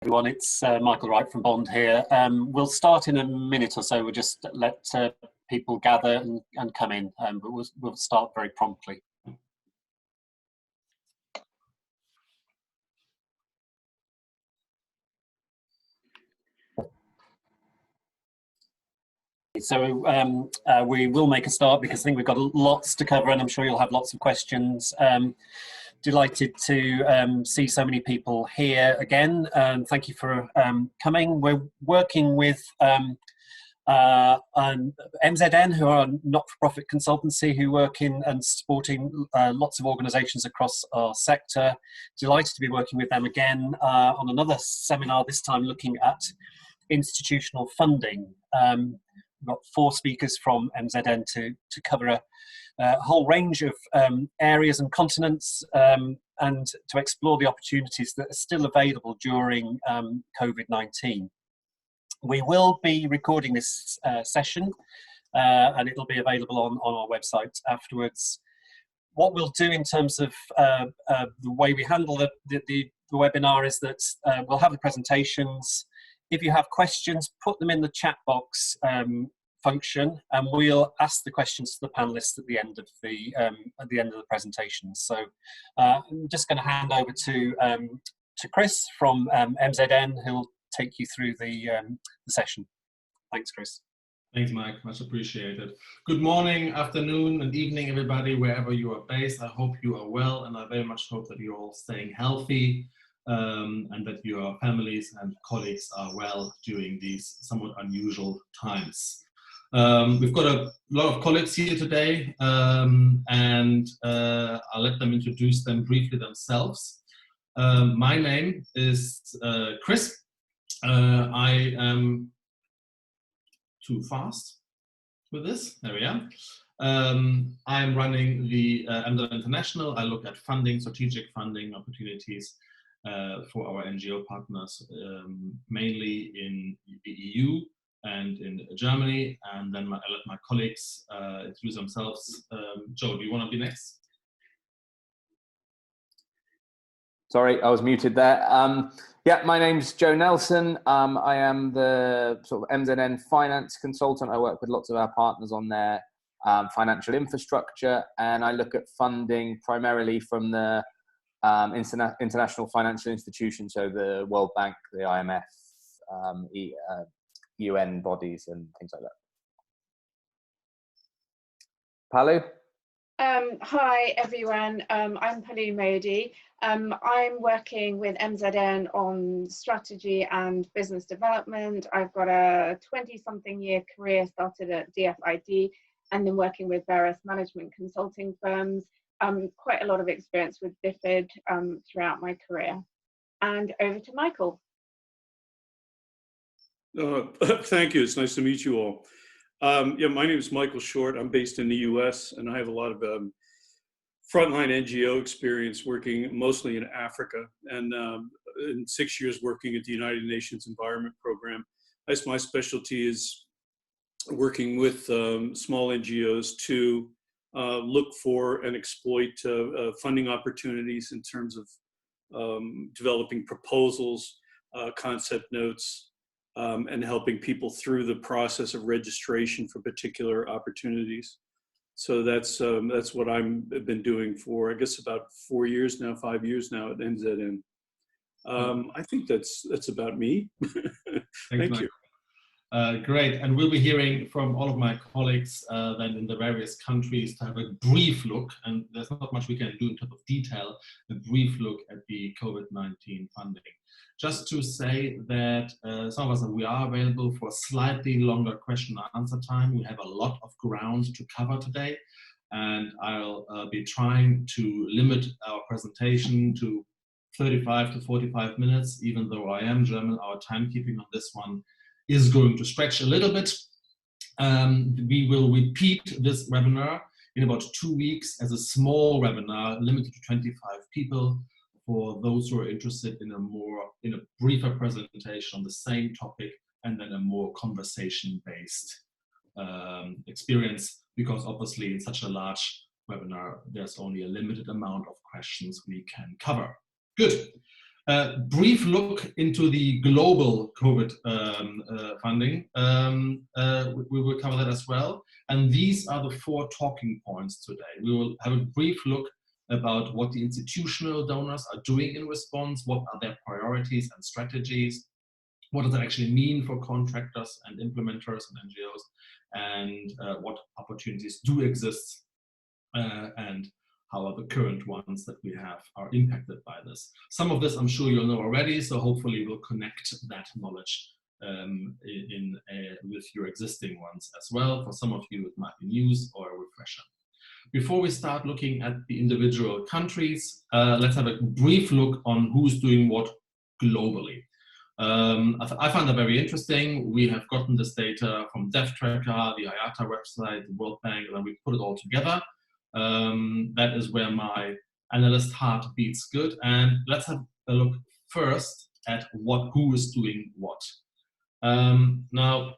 Everyone, it's Michael Wright from Bond here. We'll start in a minute or so. We'll just let people gather and come in, but we'll start very promptly. So we will make a start because I think we've got lots to cover and I'm sure you'll have lots of questions. Delighted to see so many people here again. Thank you for coming. We're working with MZN, who are a not-for-profit consultancy who work in and supporting lots of organisations across our sector. Delighted to be working with them again on another seminar, this time looking at institutional funding. We've got 4 speakers from MZN to cover a whole range of areas and continents and to explore the opportunities that are still available during COVID-19. We will be recording this session and it'll be available on our website afterwards. What we'll do in terms of the way we handle the webinar is that we'll have the presentations. If you have questions, put them in the chat box function, and we'll ask the questions to the panelists at the end of the presentation. So I'm just going to hand over to Chris from MZN, who'll take you through the session. Thanks, Chris. Thanks, Mike. Much appreciated. Good morning, afternoon, and evening, everybody, wherever you are based. I hope you are well, and I very much hope that you're all staying healthy. And that your families and colleagues are well during these somewhat unusual times. We've got a lot of colleagues here today, and I'll let them introduce them briefly themselves. My name is Chris. I am too fast with this. There we are. I'm running the MZN International. I look at funding, strategic funding opportunities for our NGO partners, mainly in the EU and in Germany, and then I'll let my colleagues introduce themselves. Joe, do you want to be next? Sorry, I was muted there. Yeah, my name's Joe Nelson. I am the sort of MZN finance consultant. I work with lots of our partners on their financial infrastructure, and I look at funding primarily from the international financial institutions, so the World Bank, the IMF, UN bodies and things like that. Palu? Hi everyone, I'm Palu Modi. I'm working with MZN on strategy and business development. I've got a 20-something year career, started at DFID and then working with various management consulting firms. Quite a lot of experience with DFID throughout my career. And over to Michael. Thank you. It's nice to meet you all. Yeah, my name is Michael Short. I'm based in the US and I have a lot of frontline NGO experience working mostly in Africa and in 6 years working at the United Nations Environment Program. My specialty is working with small NGOs to look for and exploit funding opportunities in terms of developing proposals, concept notes, and helping people through the process of registration for particular opportunities. So that's what I've been doing for, I guess, about 4 years now, 5 years now at MZN. I think that's about me. Thank you. Great, and we'll be hearing from all of my colleagues then in the various countries to have a brief look, and there's not much we can do in terms of detail, a brief look at the COVID-19 funding. Just to say that some of us, we are available for slightly longer question and answer time. We have a lot of ground to cover today, and I'll be trying to limit our presentation to 35 to 45 minutes, even though I am German, our timekeeping on this one is going to stretch a little bit. We will repeat this webinar in about 2 weeks as a small webinar limited to 25 people for those who are interested in a briefer presentation on the same topic and then a more conversation-based experience, because obviously in such a large webinar there's only a limited amount of questions we can cover. Good. Brief look into the global COVID funding. We will cover that as well. And these are the 4 talking points today. We will have a brief look about what the institutional donors are doing in response, what are their priorities and strategies, what does it actually mean for contractors and implementers and NGOs, and what opportunities do exist, and how are the current ones that we have are impacted by this. Some of this I'm sure you'll know already, so hopefully we'll connect that knowledge with your existing ones as well. For some of you it might be news or a refresher. Before we start looking at the individual countries, let's have a brief look on who's doing what globally. I find that very interesting. We have gotten this data from DevTracker, the IATA website, the World Bank, and then we put it all together. That is where my analyst heart beats good. And let's have a look first at who is doing what. Now,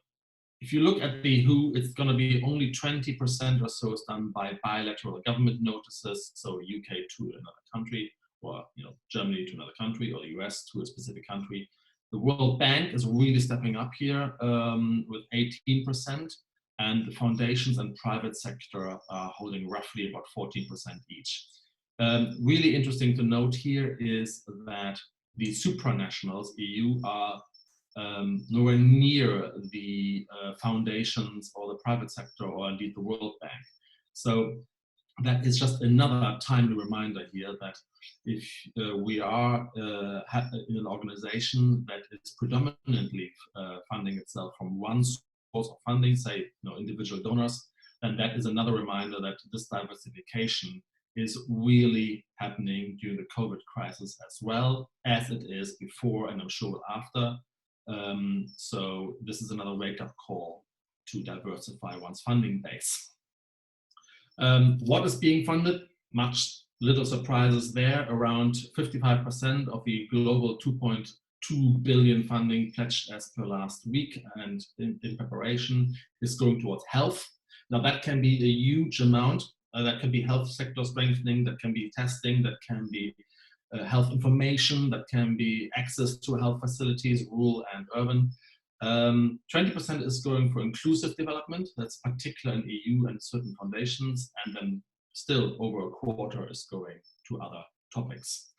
if you look at the who, it's going to be only 20% or so is done by bilateral government notices. So UK to another country, or Germany to another country, or the US to a specific country. The World Bank is really stepping up here with 18%, and the foundations and private sector are holding roughly about 14% each. Really interesting to note here is that the supranationals, EU, are nowhere near the foundations or the private sector or indeed the World Bank. So that is just another timely reminder here that if we are in an organization that is predominantly funding itself from one source of funding, say individual donors, then that is another reminder that this diversification is really happening during the COVID crisis as well as it is before, and I'm sure after. So this is another wake-up call to diversify one's funding base. What is being funded? Little surprises there. Around 55% of the global 2.2 billion funding pledged as per last week and in preparation is going towards health. Now that can be a huge amount. That can be health sector strengthening, that can be testing, that can be health information, that can be access to health facilities, rural and urban. 20% is going for inclusive development, that's particular in EU and certain foundations, and then still over a quarter is going to other topics.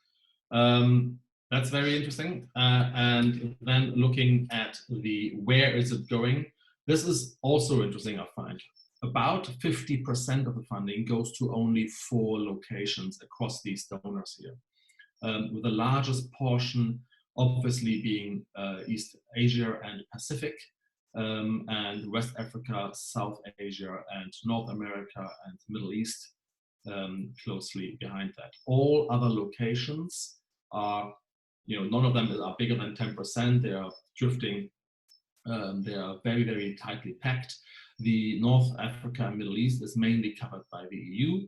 That's very interesting. And then looking at where is it going, this is also interesting, I find. About 50% of the funding goes to only 4 locations across these donors here, with the largest portion obviously being East Asia and Pacific, and West Africa, South Asia, and North America and Middle East closely behind that. All other locations are, none of them are bigger than 10%. They are drifting. They are very, very tightly packed. The North Africa and Middle East is mainly covered by the EU.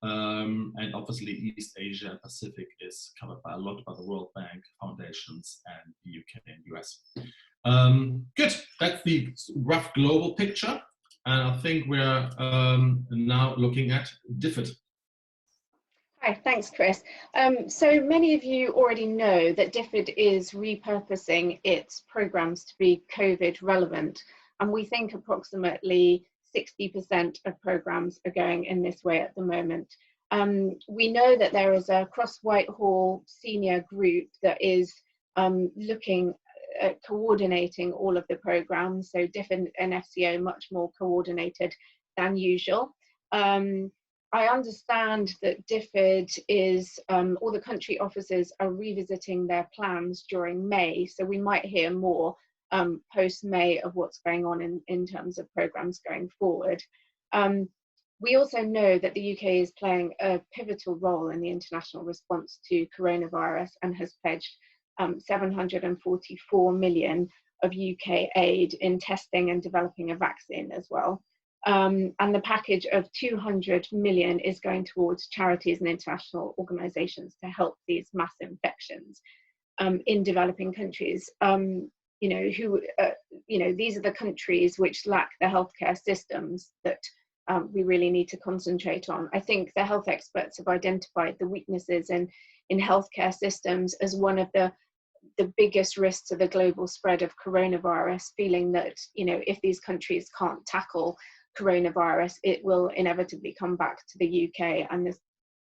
And obviously East Asia and Pacific is covered by a lot by the World Bank, foundations, and the UK and US. Good, that's the rough global picture. And I think we're now looking at DFID. Hi, thanks, Chris. So many of you already know that DFID is repurposing its programs to be COVID relevant. And we think approximately 60% of programs are going in this way at the moment. We know that there is a cross-Whitehall senior group that is looking at coordinating all of the programs, so DFID and FCO much more coordinated than usual. I understand that DFID is, all the country offices are revisiting their plans during May, so we might hear more post-May of what's going on in terms of programs going forward. We also know that the UK is playing a pivotal role in the international response to coronavirus and has pledged 744 million of UK aid in testing and developing a vaccine as well. And the package of 200 million is going towards charities and international organisations to help these mass infections in developing countries. These are the countries which lack the healthcare systems that we really need to concentrate on. I think the health experts have identified the weaknesses in healthcare systems as one of the biggest risks to the global spread of coronavirus, feeling that, you know, if these countries can't tackle coronavirus, it will inevitably come back to the UK, and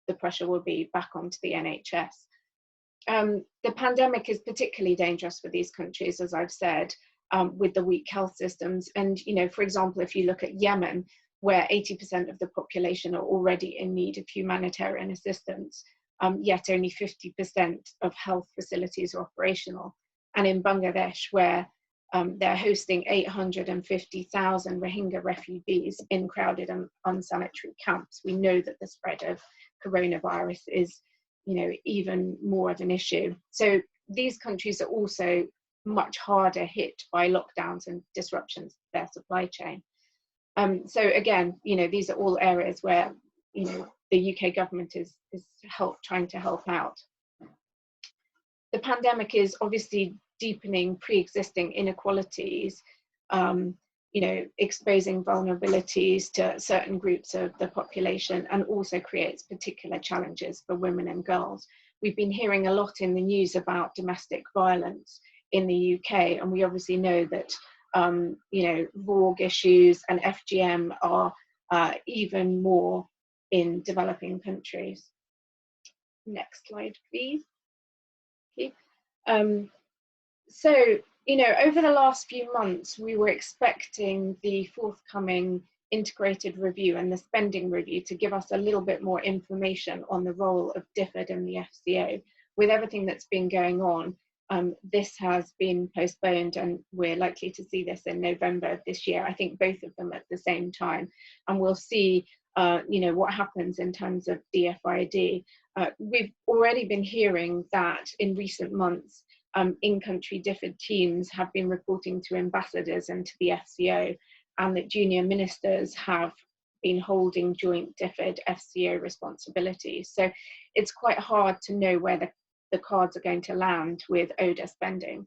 the pressure will be back onto the NHS. The pandemic is particularly dangerous for these countries, as I've said, with the weak health systems. And, you know, for example, if you look at Yemen, where 80% of the population are already in need of humanitarian assistance, yet only 50% of health facilities are operational. And in Bangladesh, where they're hosting 850,000 Rohingya refugees in crowded and unsanitary camps, we know that the spread of coronavirus is, you know, even more of an issue. So these countries are also much harder hit by lockdowns and disruptions to their supply chain. So again, you know, these are all areas where, you know, the UK government is trying to help out. The pandemic is obviously deepening pre-existing inequalities, you know, exposing vulnerabilities to certain groups of the population, and also creates particular challenges for women and girls. We've been hearing a lot in the news about domestic violence in the UK, and we obviously know that you know, VOG issues and FGM are even more in developing countries. Next slide, please. Okay. So, you know, over the last few months, we were expecting the forthcoming integrated review and the spending review to give us a little bit more information on the role of DFID and the FCO. With everything that's been going on, this has been postponed, and we're likely to see this in November of this year. I think both of them at the same time, and we'll see you know, what happens in terms of DFID. We've already been hearing that in recent months, in-country DFID teams have been reporting to ambassadors and to the FCO, and that junior ministers have been holding joint DFID FCO responsibilities. So it's quite hard to know where the cards are going to land with ODA spending.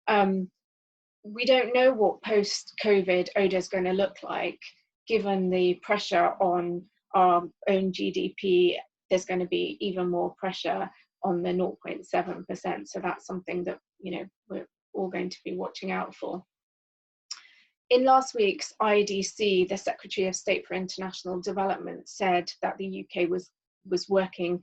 We don't know what post-COVID ODA is going to look like, given the pressure on our own GDP. There's going to be even more pressure on the 0.7%. So that's something that, you know, we're all going to be watching out for. In last week's IDC, the Secretary of State for International Development said that the UK was working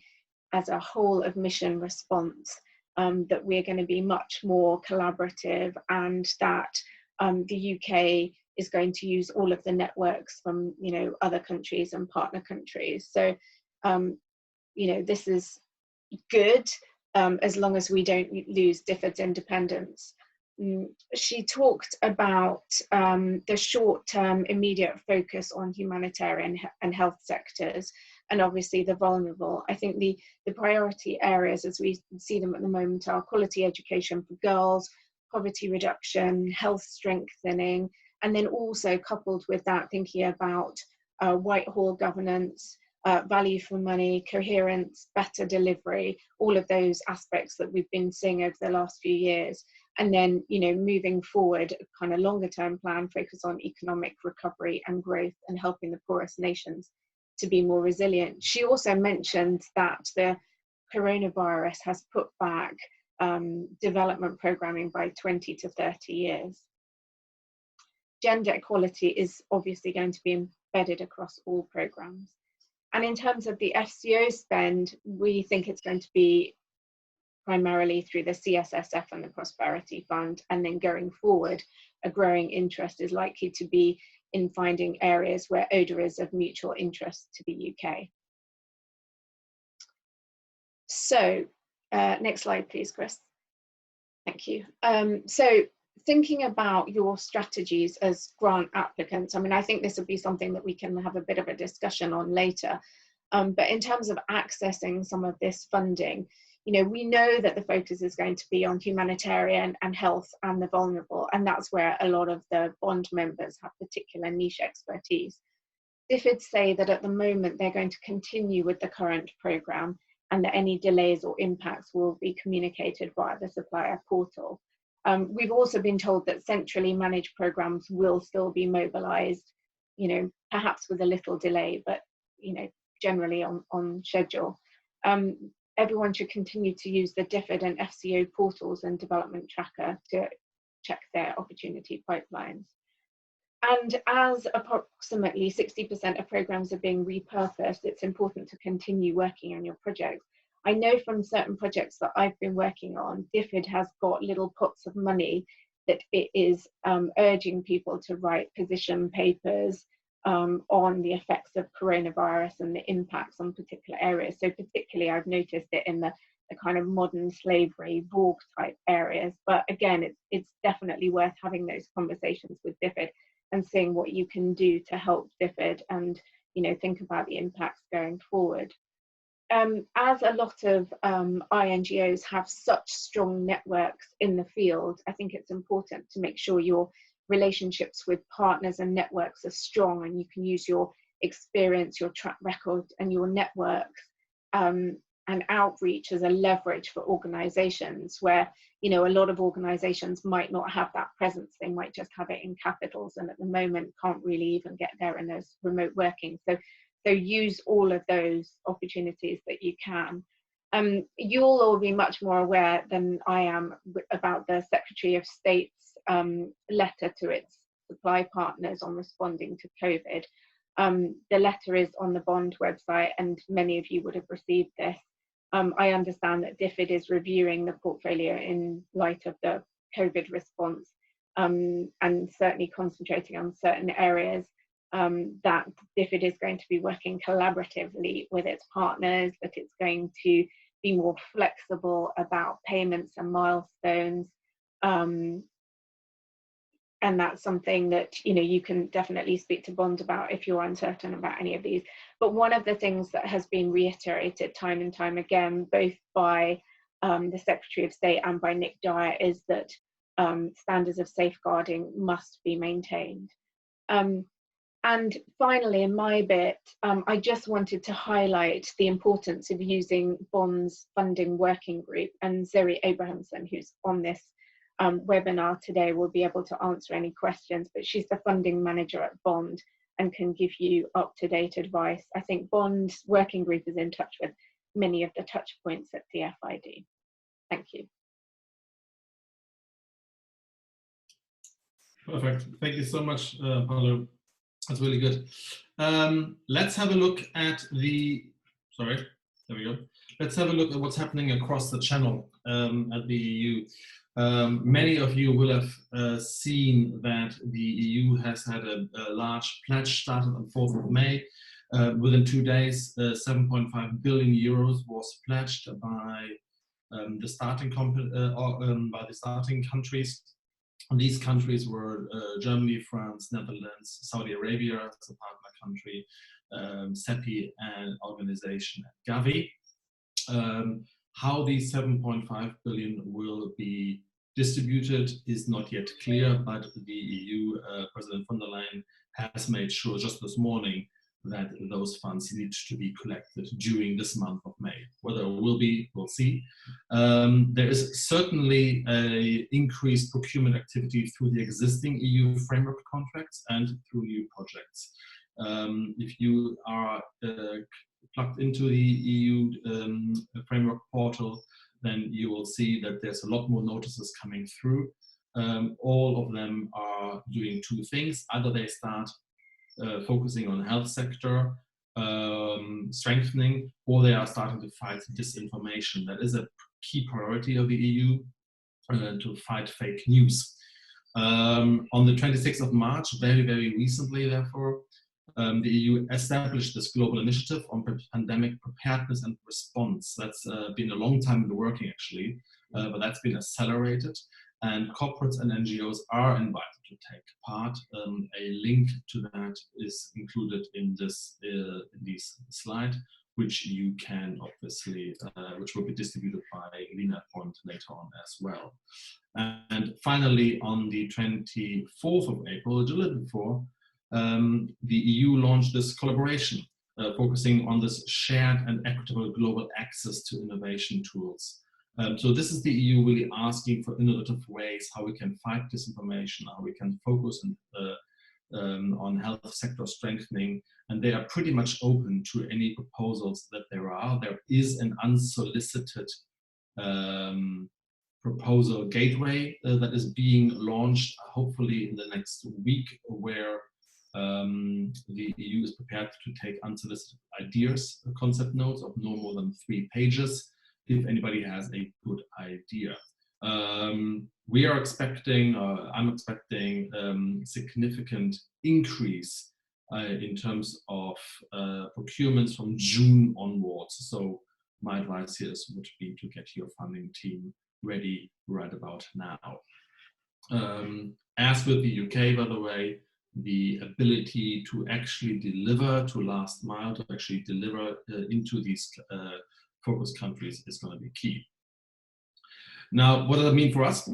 as a whole of mission response, that we're going to be much more collaborative, and that the UK is going to use all of the networks from, you know, other countries and partner countries. So, you know, this is good as long as we don't lose DFID's independence. She talked about the short-term immediate focus on humanitarian and health sectors, and obviously the vulnerable. I think the priority areas as we see them at the moment are quality education for girls, poverty reduction, health strengthening, and then also coupled with that, thinking about Whitehall governance, value for money, coherence, better delivery, all of those aspects that we've been seeing over the last few years. And then, you know, moving forward, a kind of longer term plan, focus on economic recovery and growth and helping the poorest nations to be more resilient. She also mentioned that the coronavirus has put back development programming by 20 to 30 years. Gender equality is obviously going to be embedded across all programs. And in terms of the FCO spend, we think it's going to be primarily through the CSSF and the Prosperity Fund, and then going forward, a growing interest is likely to be in finding areas where ODA is of mutual interest to the UK. So, next slide, please, Chris. Thank you. So, thinking about your strategies as grant applicants, I mean, I think this would be something that we can have a bit of a discussion on later. But in terms of accessing some of this funding, you know, we know that the focus is going to be on humanitarian and health and the vulnerable, and that's where a lot of the bond members have particular niche expertise. DFID say that at the moment they're going to continue with the current programme, and that any delays or impacts will be communicated via the supplier portal. We've also been told that centrally managed programmes will still be mobilised, you know, perhaps with a little delay, but, you know, generally on schedule. everyone should continue to use the DFID and FCO portals and development tracker to check their opportunity pipelines. And as approximately 60% of programs are being repurposed, it's important to continue working on your projects. I know from certain projects that I've been working on, DFID has got little pots of money that it is urging people to write position papers on the effects of coronavirus and the impacts on particular areas. So particularly I've noticed it in the kind of modern slavery, Borg type areas. But again, it's definitely worth having those conversations with DFID and seeing what you can do to help DFID and, you know, think about the impacts going forward. As a lot of INGOs have such strong networks in the field, I think it's important to make sure your relationships with partners and networks are strong, and you can use your experience, your track record and your networks and outreach as a leverage for organizations where, you know, a lot of organizations might not have that presence. They might just have it in capitals and at the moment can't really even get there in those remote working. So use all of those opportunities that you can. You'll all be much more aware than I am about the Secretary of State's letter to its supply partners on responding to COVID. The letter is on the Bond website and many of you would have received this. I understand that DFID is reviewing the portfolio in light of the COVID response and certainly concentrating on certain areas that DFID is going to be working collaboratively with its partners, that it's going to be more flexible about payments and milestones. And that's something that, you know, you can definitely speak to Bond about if you're uncertain about any of these. But one of the things that has been reiterated time and time again, both by the Secretary of State and by Nick Dyer, is that standards of safeguarding must be maintained. And finally, in my bit, I just wanted to highlight the importance of using Bond's funding working group, and Zoe Abrahamson, who's on this webinar today, will be able to answer any questions, but she's the funding manager at Bond and can give you up-to-date advice. I think Bond's working group is in touch with many of the touch points at DFID. Thank you. Perfect. Thank you so much, Paolo. That's really good. Let's have a look at the, sorry, there we go. Let's have a look at what's happening across the channel at the EU. Many of you will have seen that the EU has had a large pledge started on 4th of May. Within 2 days, 7.5 billion euros was pledged by the starting countries. And these countries were Germany, France, Netherlands, Saudi Arabia as a partner country, CEPI and organization Gavi. How these 7.5 billion will be distributed is not yet clear, but the EU President von der Leyen has made sure just this morning that those funds need to be collected during this month of May. Whether it will be, we'll see. There is certainly an increased procurement activity through the existing EU framework contracts and through new projects. If you are plugged into the EU framework portal, then you will see that there's a lot more notices coming through. All of them are doing two things. Either they start focusing on health sector strengthening, or they are starting to fight disinformation. That is a key priority of the EU, to fight fake news. On the 26th of March, very, very recently, therefore, the EU established this global initiative on pandemic preparedness and response. That's been a long time in the working, actually, but that's been accelerated. And corporates and NGOs are invited to take part. A link to that is included in this slide, which you can obviously, which will be distributed by Lina Point later on as well. And finally, on the 24th of April, a little before, the EU launched this collaboration, focusing on this shared and equitable global access to innovation tools. So this is the EU really asking for innovative ways how we can fight disinformation, how we can focus and on health sector strengthening, and they are pretty much open to any proposals that there are. There is an unsolicited proposal gateway that is being launched, hopefully in the next week, where the EU is prepared to take unsolicited ideas, concept notes of no more than 3 pages, if anybody has a good idea. We are expecting, I'm expecting significant increase in terms of procurements from June onwards. So my advice here would be to get your funding team ready right about now. As with the UK, by the way, the ability to actually deliver to last mile, to actually deliver into these focus countries is going to be key. Now, what does that mean for us?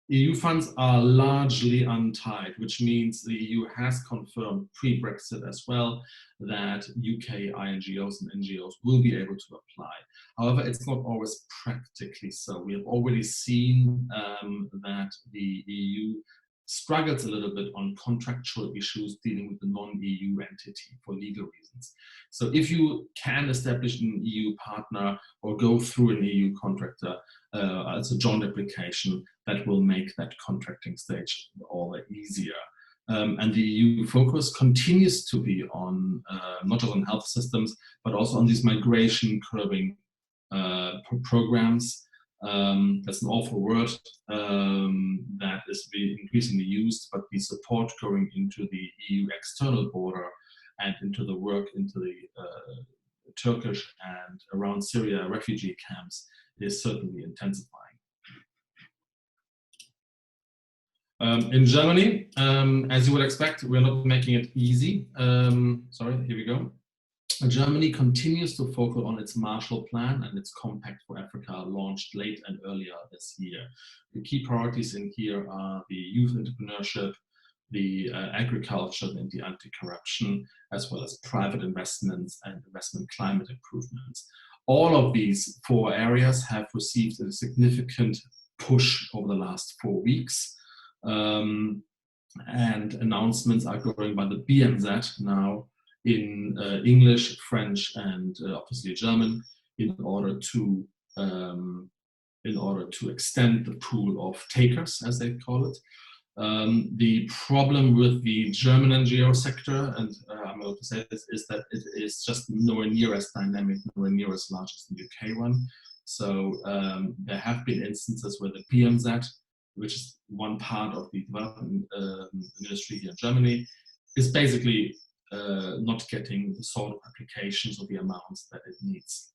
EU funds are largely untied, which means the EU has confirmed pre-Brexit as well that UK INGOs and NGOs will be able to apply. However, it's not always practically so. We have already seen that the EU struggles a little bit on contractual issues dealing with the non-EU entity for legal reasons. So if you can establish an EU partner or go through an EU contractor as a joint application, that will make that contracting stage all the easier. And the EU focus continues to be on not just on health systems, but also on these migration curbing programs. That's an awful word that is being increasingly used, but the support going into the EU external border and into the work into the Turkish and around Syria refugee camps is certainly intensifying. In Germany, as you would expect, we're not making it easy. Sorry, here we go. Germany continues to focus on its Marshall Plan and its Compact for Africa, launched late and earlier this year. The key priorities in here are the youth entrepreneurship, the agriculture and the anti-corruption, as well as private investments and investment climate improvements. All of these 4 areas have received a significant push over the last 4 weeks. And announcements are going by the BMZ now in English, French, and obviously German, in order to extend the pool of takers, as they call it. The problem with the German NGO sector, and I'm about to say this, is that it is just nowhere near as dynamic, nowhere near as large as the UK one. So there have been instances where the BMZ, which is one part of the development ministry here in Germany, is basically not getting the sort of applications or the amounts that it needs.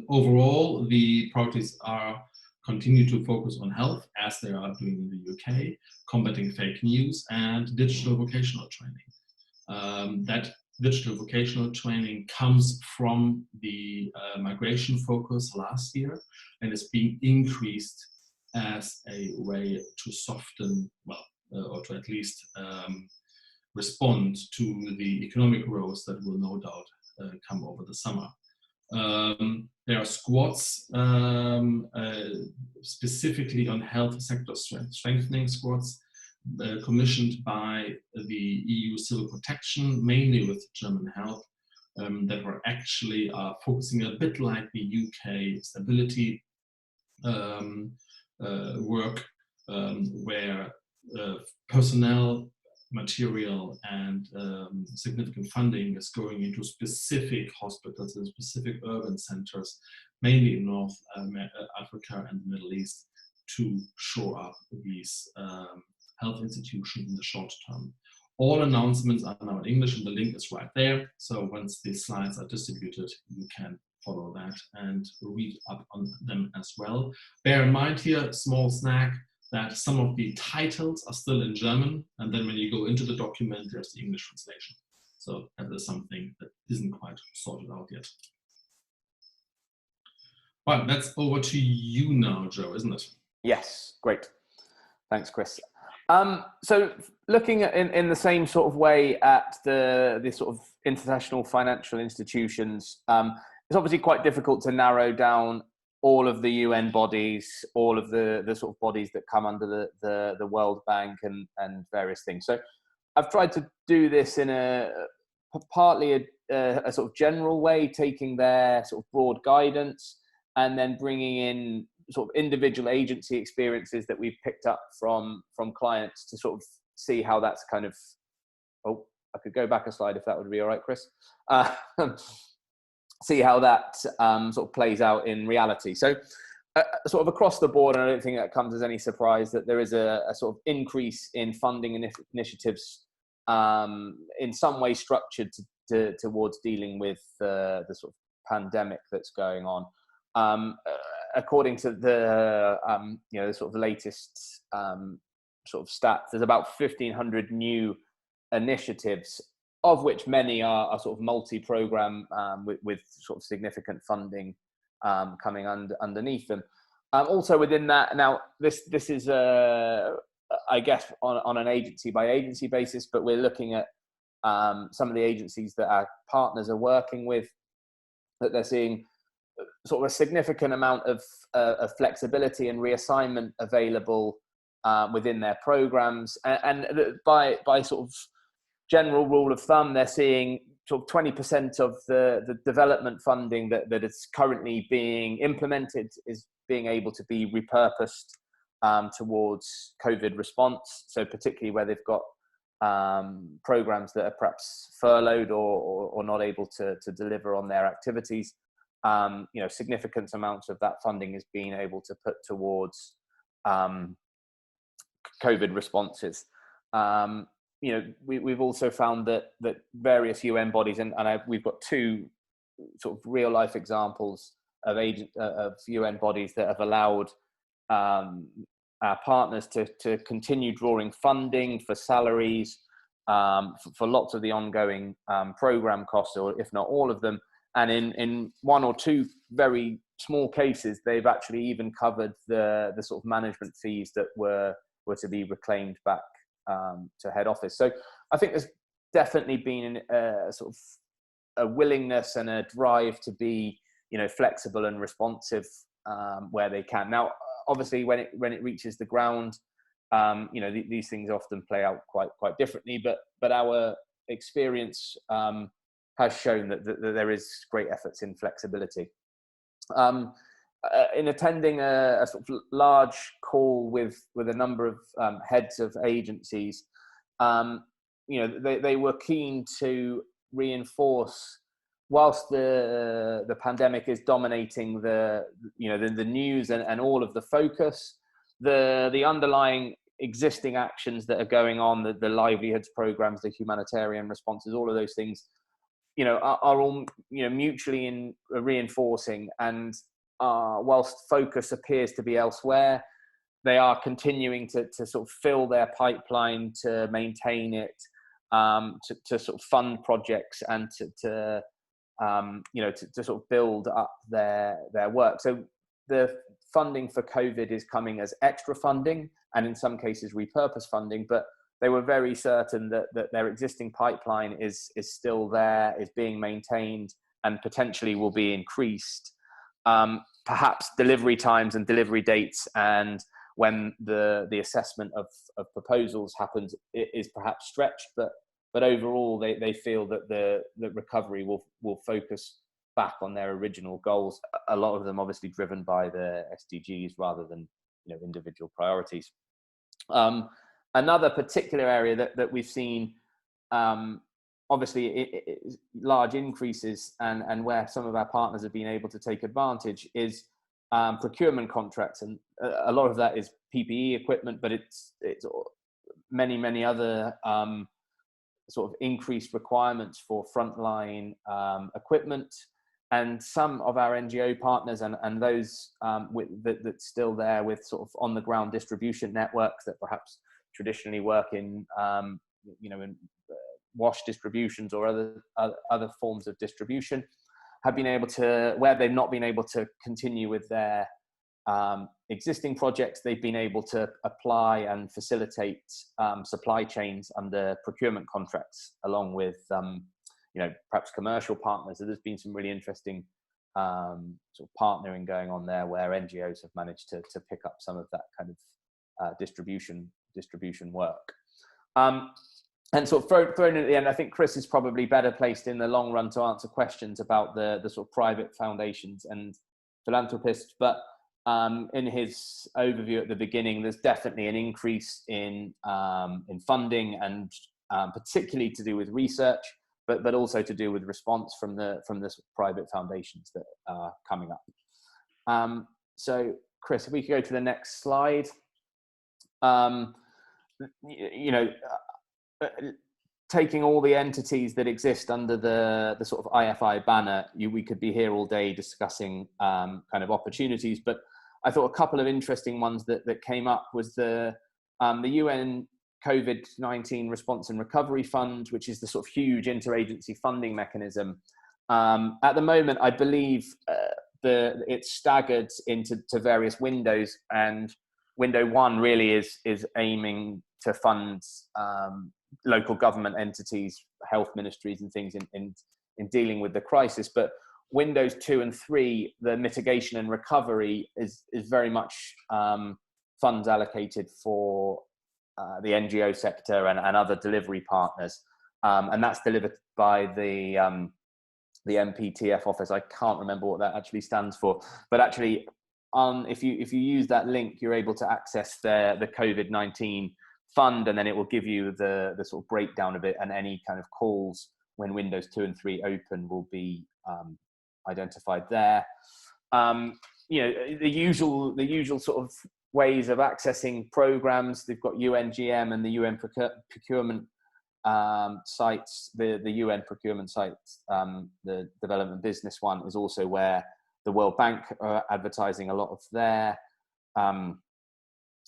Overall, the priorities are continue to focus on health, as they are doing in the UK, combating fake news, and digital vocational training. That digital vocational training comes from the migration focus last year and is being increased as a way to soften, well, or to at least respond to the economic growth that will no doubt come over the summer. There are squads specifically on health sector strengthening squads commissioned by the EU Civil Protection, mainly with German help, that were actually focusing a bit like the UK stability work, where personnel, material, and significant funding is going into specific hospitals and specific urban centers, mainly in North Africa and the Middle East, to shore up these health institutions in the short term. All announcements are now in English, and the link is right there. So once these slides are distributed, you can follow that and read up on them as well. Bear in mind here, small snack, that some of the titles are still in German, and then when you go into the document, there's the English translation. So that is something that isn't quite sorted out yet. Well, that's over to you now, Joe, isn't it? Yes, great. Thanks, Chris. So looking at in the same sort of way at the sort of international financial institutions, it's obviously quite difficult to narrow down all of the UN bodies, all of the sort of bodies that come under the World Bank and various things. So I've tried to do this in partly a sort of general way, taking their sort of broad guidance and then bringing in sort of individual agency experiences that we've picked up from clients to sort of see how that's kind of, oh, I could go back a slide if that would be all right, Chris. See how that sort of plays out in reality. So sort of across the board, and I don't think that comes as any surprise, that there is a sort of increase in funding initiatives in some way structured towards dealing with the sort of pandemic that's going on. According to the the sort of the latest sort of stats, there's about 1,500 new initiatives, of which many are sort of multi-program with sort of significant funding coming underneath them. Also within that, now this is I guess on an agency by agency basis, but we're looking at some of the agencies that our partners are working with, that they're seeing sort of a significant amount of flexibility and reassignment available within their programs, and by sort of general rule of thumb, they're seeing sort of 20% of the development funding that is currently being implemented is being able to be repurposed towards COVID response. So particularly where they've got programs that are perhaps furloughed or not able to deliver on their activities, significant amounts of that funding is being able to put towards COVID responses. We've also found that various UN bodies, and we've got two sort of real life examples of UN bodies that have allowed our partners to continue drawing funding for salaries, for lots of the ongoing program costs, or if not all of them. And in one or two very small cases, they've actually even covered the sort of management fees that were to be reclaimed back to head office. So I think there's definitely been a sort of a willingness and a drive to be, flexible and responsive where they can. Now, obviously, when it reaches the ground, these things often play out quite differently. But our experience has shown that there is great efforts in flexibility. In attending a sort of large call with a number of heads of agencies, they were keen to reinforce, whilst the pandemic is dominating the news and all of the focus, the underlying existing actions that are going on, the livelihoods programs, the humanitarian responses, all of those things, are all mutually reinforcing. And whilst focus appears to be elsewhere, they are continuing to sort of fill their pipeline, to maintain it, to sort of fund projects, and to sort of build up their work. So the funding for COVID is coming as extra funding, and in some cases repurposed funding, but they were very certain that their existing pipeline is still there, is being maintained, and potentially will be increased. Perhaps delivery times and delivery dates, and when the assessment of proposals happens, it is perhaps stretched, but overall they feel that the recovery will focus back on their original goals, a lot of them obviously driven by the SDGs rather than individual priorities. Another particular area that we've seen obviously large increases, and where some of our partners have been able to take advantage, is procurement contracts. And a lot of that is PPE equipment, but it's many other sort of increased requirements for frontline equipment. And some of our NGO partners and those that's still there with sort of on the ground distribution networks that perhaps traditionally work in in wash distributions or other forms of distribution, have been able to, where they've not been able to continue with their existing projects, they've been able to apply and facilitate supply chains under procurement contracts, along with perhaps commercial partners. So there's been some really interesting sort of partnering going on there, where NGOs have managed to pick up some of that kind of distribution work. And sort of thrown in at the end, I think Chris is probably better placed in the long run to answer questions about the sort of private foundations and philanthropists. But in his overview at the beginning, there's definitely an increase in funding, and particularly to do with research, but also to do with response from the sort of private foundations that are coming up. So Chris, if we could go to the next slide. Taking all the entities that exist under the sort of IFI banner, we could be here all day discussing kind of opportunities, but I thought a couple of interesting ones that came up was the UN COVID-19 Response and Recovery Fund, which is the sort of huge interagency funding mechanism. At the moment, I believe it's staggered into various windows, and window one really is aiming to fund local government entities, health ministries and things in dealing with the crisis. But windows 2 and 3, the mitigation and recovery is very much funds allocated for the NGO sector and other delivery partners. And that's delivered by the MPTF office. I can't remember what that actually stands for, but actually if you use that link, you're able to access the COVID-19 fund, and then it will give you the sort of breakdown of it, and any kind of calls when windows 2 and 3 open will be identified there. The usual sort of ways of accessing programs. They've got UNGM and the UN procurement sites. The UN procurement site, the development business one, is also where the World Bank are advertising a lot of their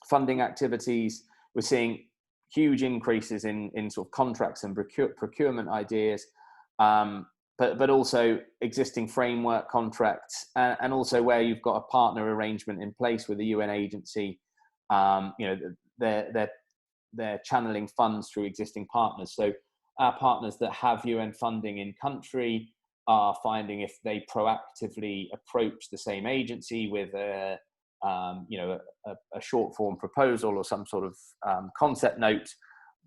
funding activities. We're seeing huge increases in sort of contracts and procurement ideas, but also existing framework contracts, and also where you've got a partner arrangement in place with the UN agency. They're channeling funds through existing partners. So our partners that have UN funding in country are finding, if they proactively approach the same agency with a short form proposal or some sort of concept note,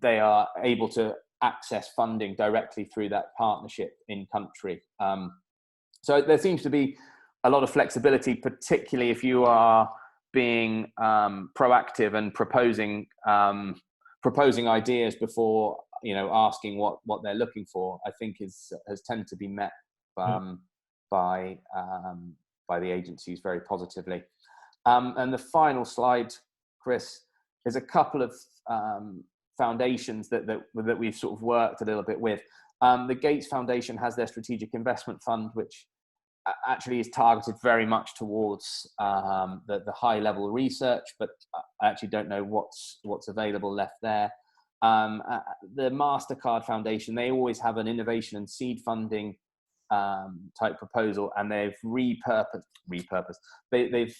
they are able to access funding directly through that partnership in country. So there seems to be a lot of flexibility, particularly if you are being proactive and proposing ideas before asking what they're looking for. I think has tended to be met by the agencies very positively. And the final slide, Chris, is a couple of foundations that we've sort of worked a little bit with. The Gates Foundation has their Strategic Investment Fund, which actually is targeted very much towards the high-level research, but I actually don't know what's available left there. The MasterCard Foundation, they always have an innovation and seed funding type proposal, and they've repurposed. They've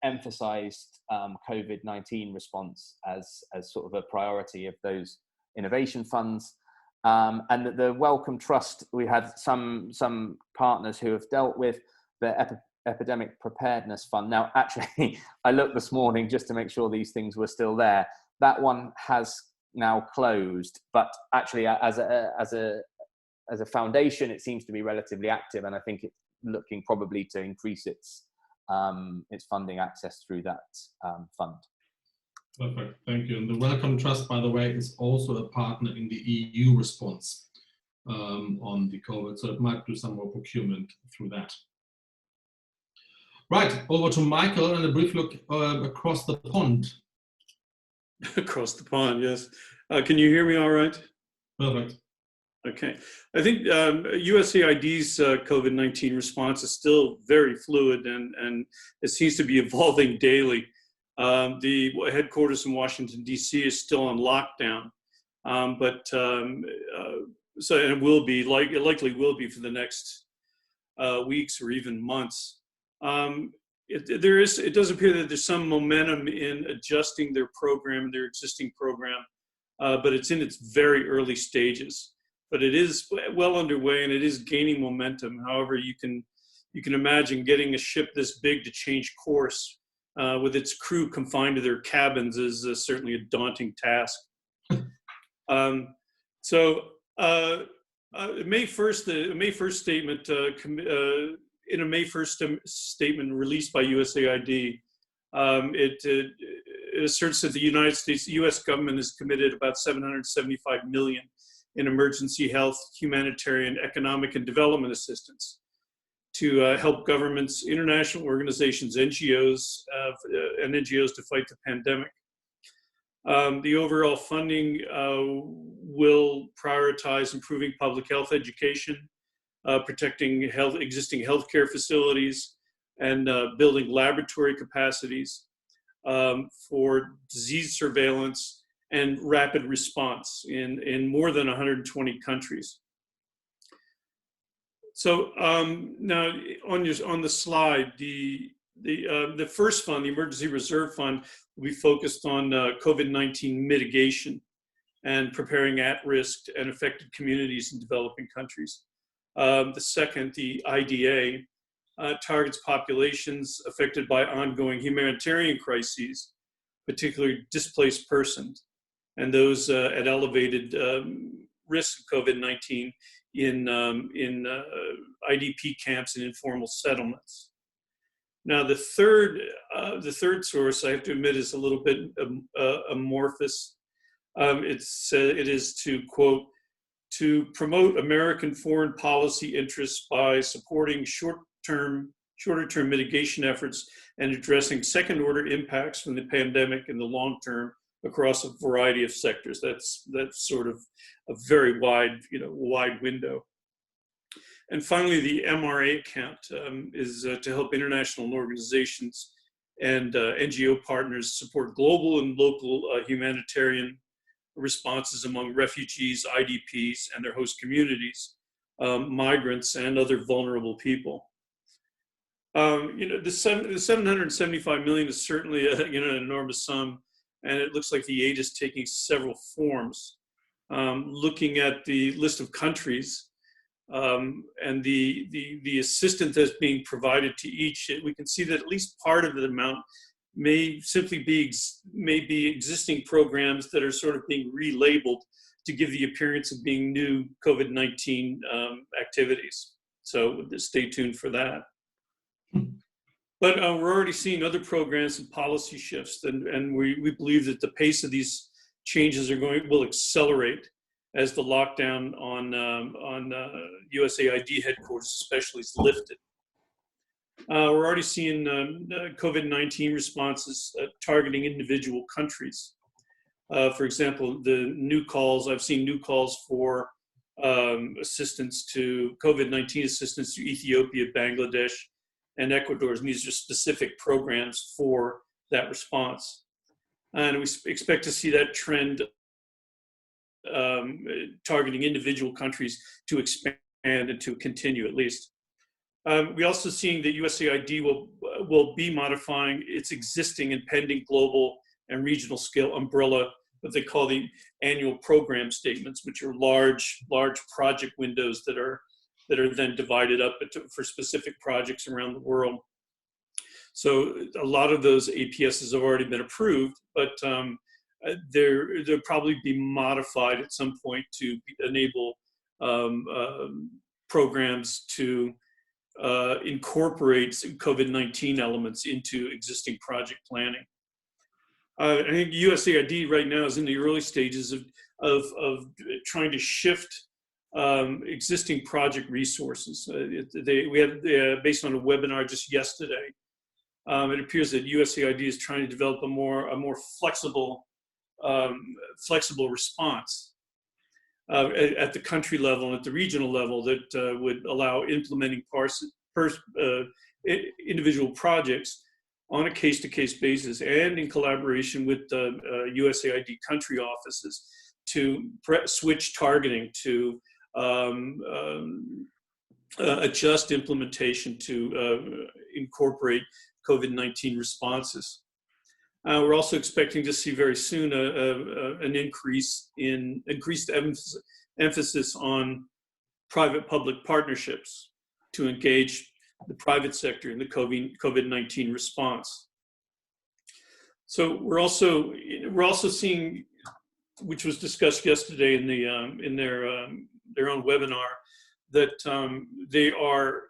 emphasized COVID-19 response as sort of a priority of those innovation funds. And the Wellcome Trust, we had some partners who have dealt with the Epidemic Preparedness Fund. Now, actually, I looked this morning just to make sure these things were still there. That one has now closed, but actually, as a foundation, it seems to be relatively active, and I think it's looking probably to increase its funding access through that fund. Perfect, thank you. And the Wellcome Trust, by the way, is also a partner in the EU response on the COVID, so it might do some more procurement through that. Right, over to Michael and a brief look across the pond. Across the pond, yes. Can you hear me all right? Perfect. Okay. I think USAID's COVID-19 response is still very fluid, and it seems to be evolving daily. The headquarters in Washington, D.C. is still on lockdown, so it will be it likely will be for the next weeks or even months. It does appear that there's some momentum in adjusting their program, their existing program, but it's in its very early stages. But it is well underway, and it is gaining momentum. However, you can you can imagine getting a ship this big to change course with its crew confined to their cabins is certainly a daunting task. May 1st, the May 1st statement, in a May 1st statement released by USAID, it asserts that the U.S. government has committed about $775 million in emergency health, humanitarian, economic, and development assistance to help governments, international organizations, NGOs, and NGOs to fight the pandemic. The overall funding will prioritize improving public health education, protecting existing healthcare facilities, and building laboratory capacities for disease surveillance and rapid response in more than 120 countries. So now on the slide, the first fund, the Emergency Reserve Fund, will be focused on COVID-19 mitigation and preparing at-risk and affected communities in developing countries. The second, the IDA, targets populations affected by ongoing humanitarian crises, particularly displaced persons, and those at elevated risk of COVID-19 in IDP camps and informal settlements. Now, the third source, I have to admit, is a little bit amorphous. It is to, quote, to promote American foreign policy interests by supporting shorter-term mitigation efforts and addressing second-order impacts from the pandemic in the long term across a variety of sectors. That's sort of a very wide window. And finally, the MRA account is to help international organizations and NGO partners support global and local humanitarian responses among refugees, IDPs, and their host communities, migrants, and other vulnerable people. The $775 million is certainly an enormous sum, and it looks like the aid is taking several forms. Looking at the list of countries and the assistance that's being provided to each, we can see that at least part of the amount may simply be existing programs that are sort of being relabeled to give the appearance of being new COVID-19 activities. So stay tuned for that. But we're already seeing other programs and policy shifts, and we believe that the pace of these changes will accelerate as the lockdown on USAID headquarters especially is lifted. We're already seeing COVID-19 responses targeting individual countries. For example, I've seen new calls for assistance to COVID-19 assistance to Ethiopia, Bangladesh, and Ecuador, and these are specific programs for that response. And we expect to see that trend targeting individual countries to expand and to continue at least. We also seeing that USAID will be modifying its existing and pending global and regional scale umbrella, what they call the annual program statements, which are large project windows that are then divided up for specific projects around the world. So a lot of those APSs have already been approved, but they'll probably be modified at some point to enable programs to incorporate COVID-19 elements into existing project planning. I think USAID right now is in the early stages of trying to shift existing project resources. We had based on a webinar just yesterday. It appears that USAID is trying to develop a more flexible response at the country level and at the regional level that would allow implementing individual projects on a case-to-case basis and in collaboration with USAID country offices to switch targeting, to adjust implementation to incorporate COVID-19 responses. We're also expecting to see very soon an increased emphasis on private-public partnerships to engage the private sector in the COVID-19 response. So we're also seeing, which was discussed yesterday in their own webinar, that they are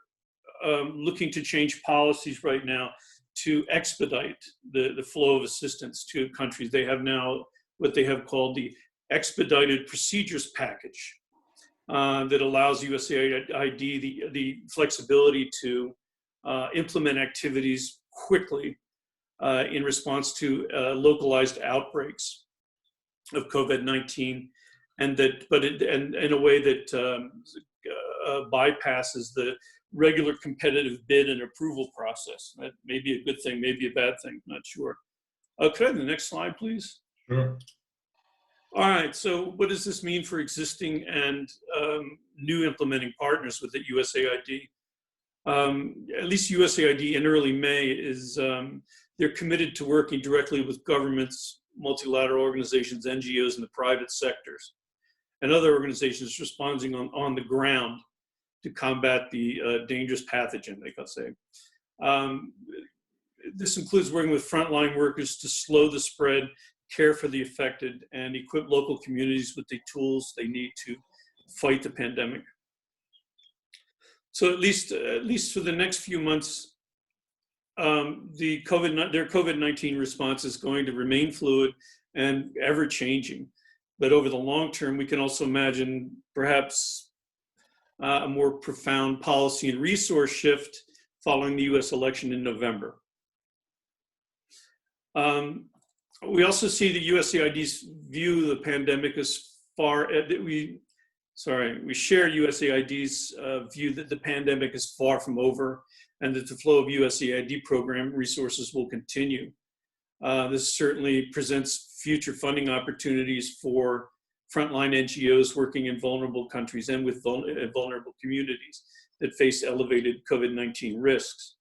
looking to change policies right now to expedite the flow of assistance to countries. They have now what they have called the Expedited Procedures Package that allows USAID the flexibility to implement activities quickly in response to localized outbreaks of COVID-19, and in a way that bypasses the regular competitive bid and approval process. That may be a good thing, maybe a bad thing, not sure. Could I have the next slide, please? Sure. All right, so what does this mean for existing and new implementing partners with the USAID? At least USAID in early May is, they're committed to working directly with governments, multilateral organizations, NGOs, and the private sectors, and other organizations responding on the ground to combat the dangerous pathogen, they could say. This includes working with frontline workers to slow the spread, care for the affected, and equip local communities with the tools they need to fight the pandemic. So at least for the next few months, their COVID-19 response is going to remain fluid and ever changing. But over the long term, we can also imagine perhaps a more profound policy and resource shift following the US election in November. We also see the USAID's view of the pandemic as we share USAID's view that the pandemic is far from over and that the flow of USAID program resources will continue. This certainly presents future funding opportunities for frontline NGOs working in vulnerable countries and with vulnerable communities that face elevated COVID-19 risks.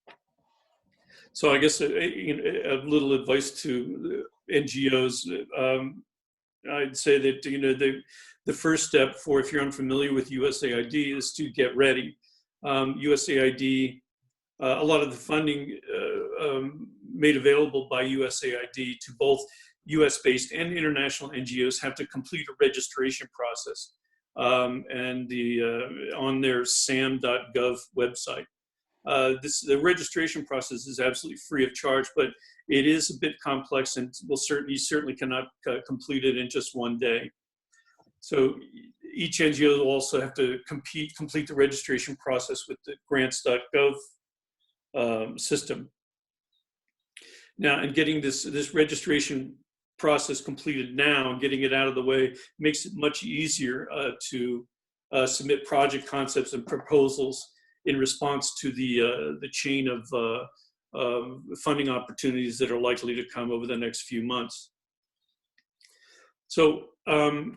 So I guess a little advice to NGOs, I'd say that the first step for, if you're unfamiliar with USAID, is to get ready. USAID, a lot of the funding made available by USAID to both US-based and international NGOs have to complete a registration process and on their sam.gov website. The registration process is absolutely free of charge, but it is a bit complex and you certainly cannot complete it in just one day. So each NGO will also have to complete the registration process with the grants.gov system. Now, and getting this registration process completed now and getting it out of the way makes it much easier to submit project concepts and proposals in response to the chain of funding opportunities that are likely to come over the next few months. So I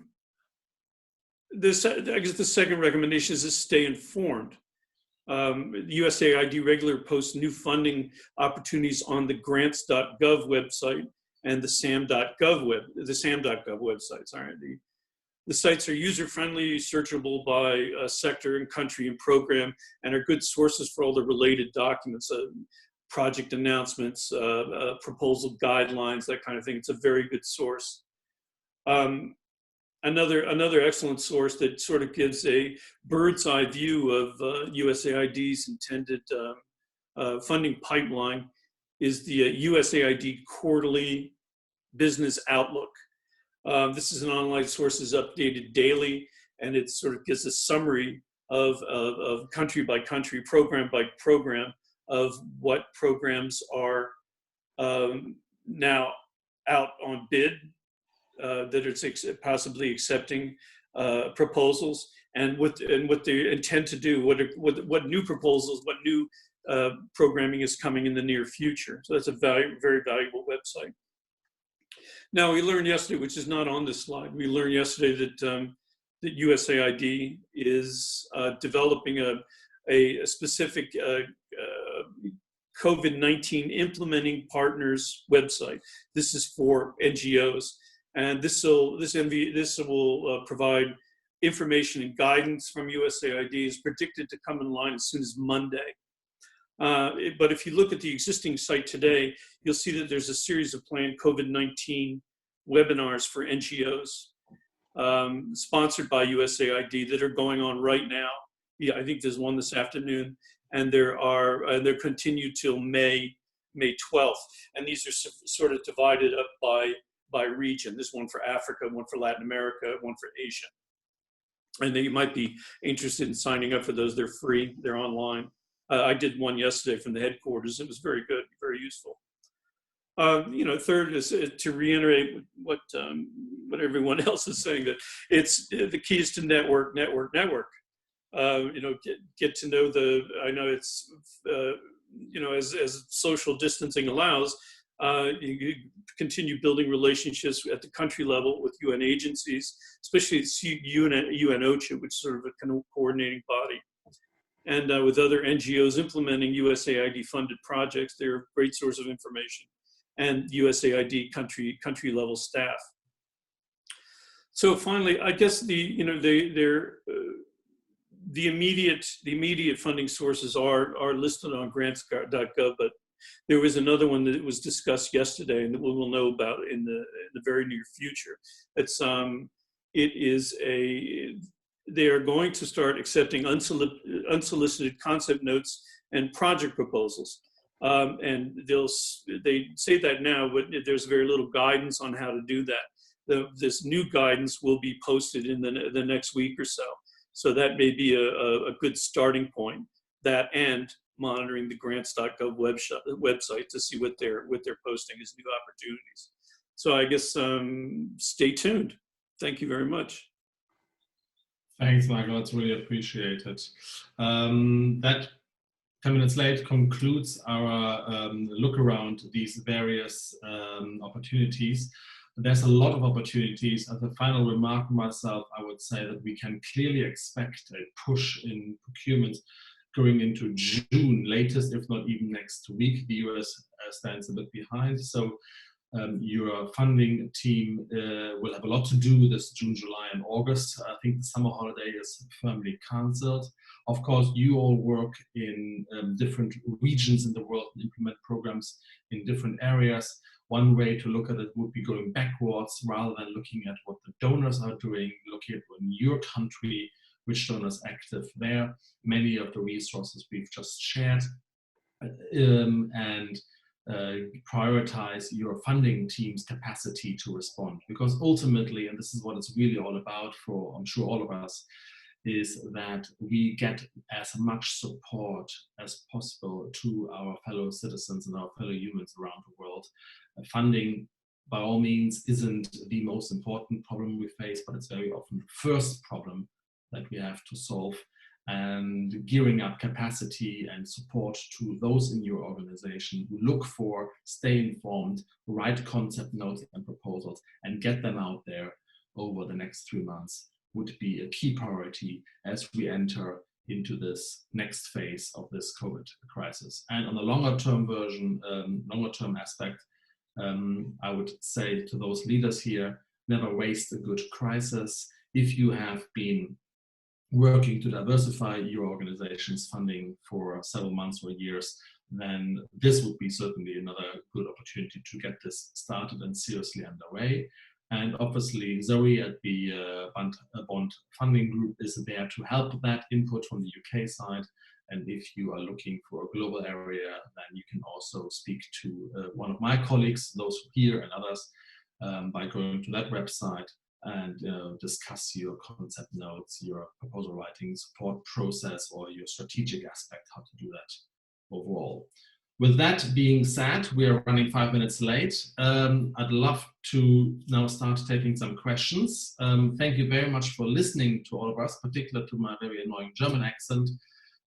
guess the second recommendation is to stay informed. USAID regularly posts new funding opportunities on the grants.gov website and the sam.gov website. Sorry. The sites are user-friendly, searchable by sector and country and program, and are good sources for all the related documents, project announcements, proposal guidelines, that kind of thing. It's a very good source. Another excellent source that sort of gives a bird's eye view of USAID's intended funding pipeline is the USAID Quarterly Business Outlook. This is an online source that's updated daily, and it sort of gives a summary of country by country, program by program, of what programs are now out on bid, that it's possibly accepting proposals, and what they intend to do, what new proposals, what new programming is coming in the near future. So that's a very valuable website. Now, we learned yesterday, which is not on this slide, we learned yesterday that that USAID is developing a specific COVID-19 implementing partners website. This is for NGOs, and this will provide information and guidance from USAID. Is predicted to come in line as soon as Monday. But if you look at the existing site today, you'll see that there's a series of planned COVID-19 webinars for NGOs sponsored by USAID that are going on right now. Yeah, I think there's one this afternoon, and they're continued till May 12th. And these are sort of divided up by region. There's one for Africa, one for Latin America, one for Asia. And you might be interested in signing up for those. They're free, they're online. I did one yesterday from the headquarters. It was very good, very useful. Third is to reiterate what everyone else is saying, that it's the key is to network. Get to know I know it's, as social distancing allows, you continue building relationships at the country level with UN agencies, especially UN OCHA, which is sort of a coordinating body. And with other NGOs implementing USAID funded projects, they're a great source of information, and USAID country level staff. So finally, I guess the immediate funding sources are listed on grants.gov, but there was another one that was discussed yesterday and that we will know about in the very near future. They are going to start accepting unsolicited concept notes and project proposals. And they say that now, but there's very little guidance on how to do that. This new guidance will be posted in the next week or so. So that may be a good starting point, that and monitoring the grants.gov website to see what they're posting as new opportunities. So I guess stay tuned. Thank you very much. Thanks, Michael. That's really appreciated. That 10 minutes late concludes our look around these various opportunities. There's a lot of opportunities. As a final remark myself, I would say that we can clearly expect a push in procurement going into June latest, if not even next week. The US stands a bit behind. So your funding team will have a lot to do this June, July, and August. I think the summer holiday is firmly cancelled. Of course, you all work in different regions in the world and implement programs in different areas. One way to look at it would be going backwards rather than looking at what the donors are doing, looking at in your country, which donors active there, many of the resources we've just shared, and prioritize your funding team's capacity to respond. Because ultimately, and this is what it's really all about for, I'm sure, all of us, is that we get as much support as possible to our fellow citizens and our fellow humans around the world. Funding, by all means, isn't the most important problem we face, but it's very often the first problem that we have to solve. And gearing up capacity and support to those in your organization who look for, stay informed, write concept notes and proposals, and get them out there over the next 3 months would be a key priority as we enter into this next phase of this COVID crisis. And on the longer term version, longer term aspect, I would say to those leaders here, never waste a good crisis. If you have been working to diversify your organization's funding for several months or years, then this would be certainly another good opportunity to get this started and seriously underway. And obviously, Zoe at the Bond Funding Group is there to help that input from the UK side. And if you are looking for a global area, then you can also speak to one of my colleagues, those here and others, by going to that website and discuss your concept notes, your proposal writing support process, or your strategic aspect, how to do that overall. With that being said, we are running 5 minutes late. I'd love to now start taking some questions. Thank you very much for listening to all of us, particularly to my very annoying German accent.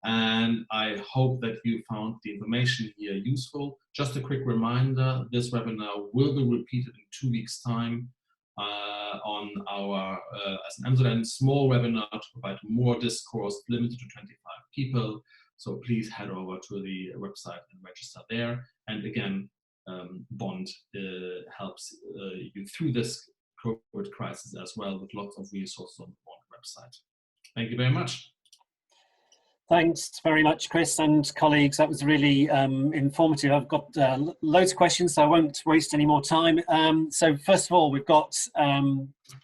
And I hope that you found the information here useful. Just a quick reminder, this webinar will be repeated in 2 weeks' time on our, as an MZN small webinar to provide more discourse limited to 25 people. So please head over to the website and register there. And again, Bond helps you through this COVID crisis as well, with lots of resources on the Bond website. Thank you very much. Thanks very much, Chris and colleagues. That was really informative. I've got loads of questions, so I won't waste any more time. So first of all, we've got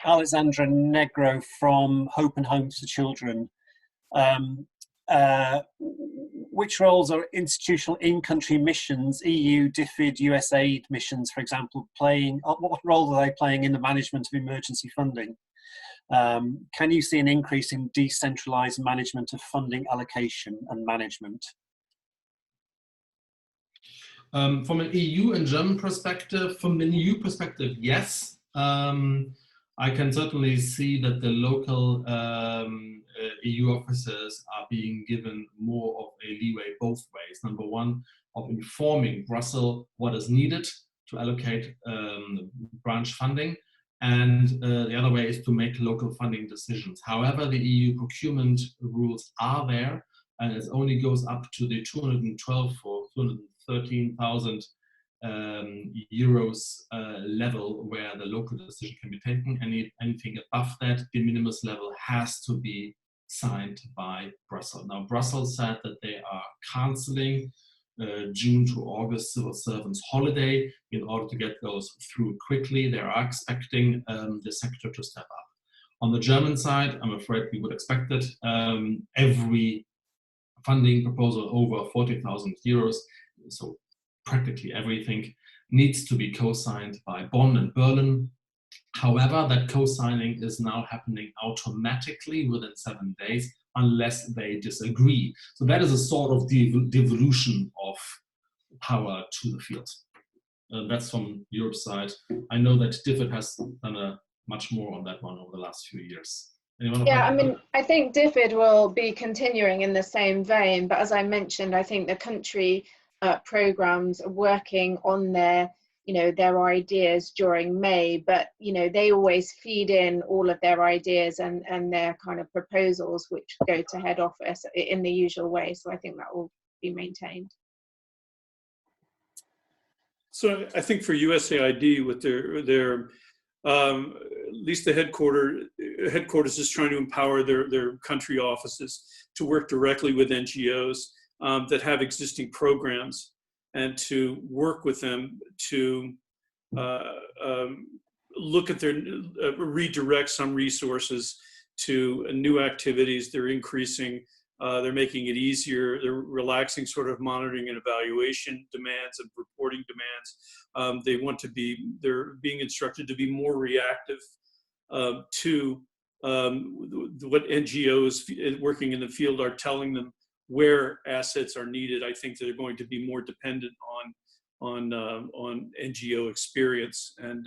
Alexandra Negro from Hope and Homes for Children. Which roles are institutional in-country missions, EU, DFID, USAID missions, for example, playing? What role are they playing in the management of emergency funding? Can you see an increase in decentralized management of funding allocation and management? From an EU and German perspective, from an EU perspective, yes. I can certainly see that the local EU officers are being given more of a leeway both ways. Number one, of informing Brussels what is needed to allocate branch funding. And the other way is to make local funding decisions. However, the EU procurement rules are there, and it only goes up to the 212 or 213,000 euros level where the local decision can be taken. Anything above that, de minimis level has to be signed by Brussels. Now, Brussels said that they are canceling June to August civil servants holiday in order to get those through quickly. They are expecting the sector to step up. On the German side, I'm afraid we would expect it. Every funding proposal over 40,000 euros, so practically everything, needs to be co-signed by Bonn and Berlin. However, that co-signing is now happening automatically within 7 days, unless they disagree. So that is a sort of devolution of power to the field. That's from Europe's side. I know that DFID has done much more on that one over the last few years. Yeah, I mean, I think DFID will be continuing in the same vein, but as I mentioned, I think the country programs are working on their ideas during May, but they always feed in all of their ideas and their kind of proposals, which go to head office in the usual way. So I think that will be maintained. So I think for USAID, with their at least the headquarters is trying to empower their country offices to work directly with NGOs that have existing programs, and to work with them to look at their redirect some resources to new activities. They're increasing, they're making it easier. They're relaxing sort of monitoring and evaluation demands and reporting demands. They're being instructed to be more reactive to what NGOs working in the field are telling them where assets are needed. I think they're going to be more dependent on NGO experience and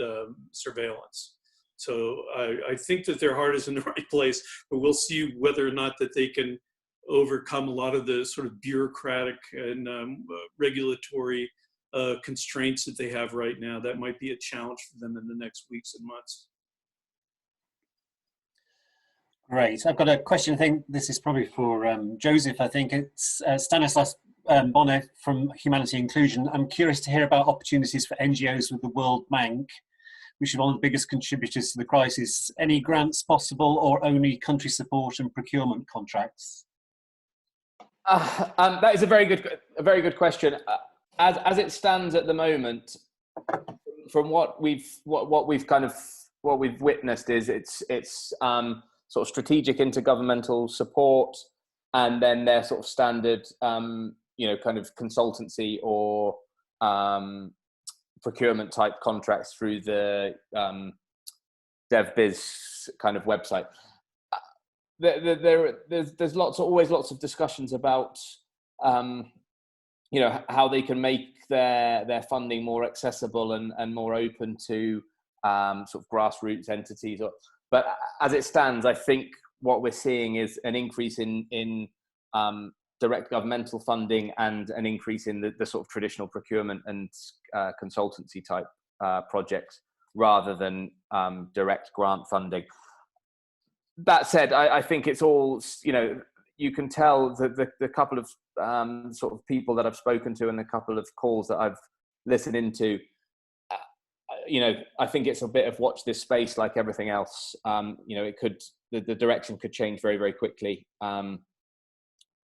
surveillance. So I think that their heart is in the right place, but we'll see whether or not that they can overcome a lot of the sort of bureaucratic and regulatory constraints that they have right now. That might be a challenge for them in the next weeks and months. Great. I've got a question. I think this is probably for Joseph. I think it's Stanislas Bonnet from Humanity Inclusion. I'm curious to hear about opportunities for NGOs with the World Bank, which is one of the biggest contributors to the crisis. Any grants possible, or only country support and procurement contracts? That is a very good question. As it stands at the moment, from what we've witnessed is it's sort of strategic intergovernmental support, and then their sort of standard, kind of consultancy or procurement type contracts through the DevBiz kind of website. There's always lots of discussions about, how they can make their funding more accessible and more open to sort of grassroots entities. But as it stands, I think what we're seeing is an increase in direct governmental funding and an increase in the sort of traditional procurement and consultancy type projects, rather than direct grant funding. That said, I think it's all, you can tell that the couple of sort of people that I've spoken to and a couple of calls that I've listened into, I think it's a bit of watch this space like everything else. The direction could change very, very quickly.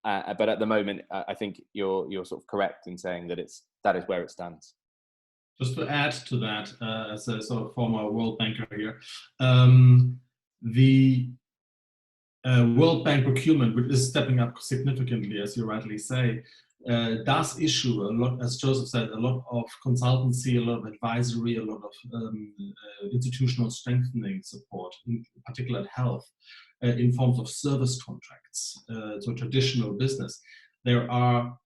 But at the moment, I think you're sort of correct in saying that that is where it stands. Just to add to that, as a sort of former World Banker here, the World Bank procurement, which is stepping up significantly, as you rightly say, does issue a lot, as Joseph said, a lot of consultancy, a lot of advisory, a lot of institutional strengthening support, in particular health, in forms of service contracts, so traditional business. There are